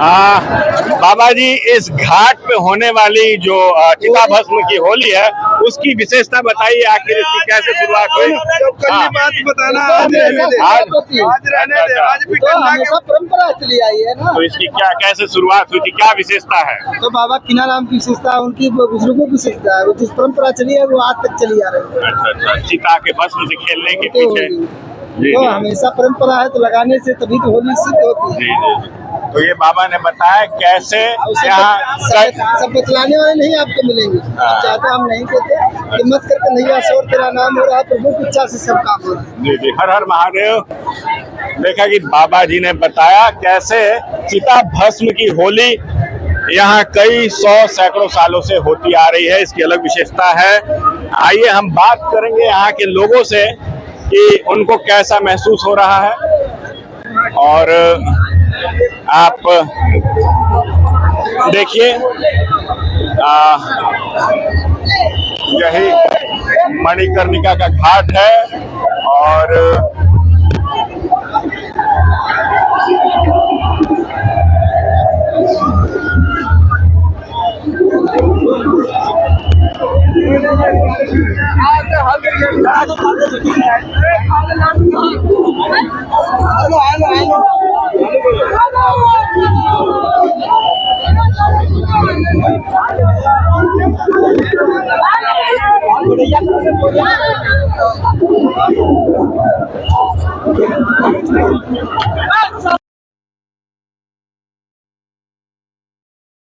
बाबा जी, इस घाट पे होने वाली जो चिता भस्म की होली है उसकी विशेषता बताइए, आखिर इसकी कैसे शुरुआत हुई? बात बताना, आज रहने दे, आज भी हमेशा परंपरा चली आई है ना। तो इसकी क्या कैसे शुरुआत हुई थी, क्या विशेषता है? तो बाबा कीनाराम की विशेषता है, उनकी बुजुर्गों की विशेषता है, वो जिस परंपरा चली है वो आज तक चली आ रही है। अच्छा, चिता के भस्म से खेलने के पीछे तो हमेशा परंपरा है, तो लगाने से तभी तो होली सिद्ध होती है। जी। तो ये बाबा ने बताया कैसे यहाँ सब बतलाने वाले नहीं आपको मिलेंगे, आप चाहते हम नहीं कहते, हिम्मत करके नैया शोर तेरा नाम हो रहा है, प्रभु की इच्छा से सब काम हो रहा है। जी। हर हर महादेव। देखा कि बाबा जी ने बताया कैसे चिता भस्म की होली यहाँ कई सौ सैकड़ों सालों से होती आ रही है, इसकी अलग विशेषता है। आइए हम बात करेंगे यहाँ के लोगों से कि उनको कैसा महसूस हो रहा है। और आप देखिए, यही मणिकर्णिका का घाट है और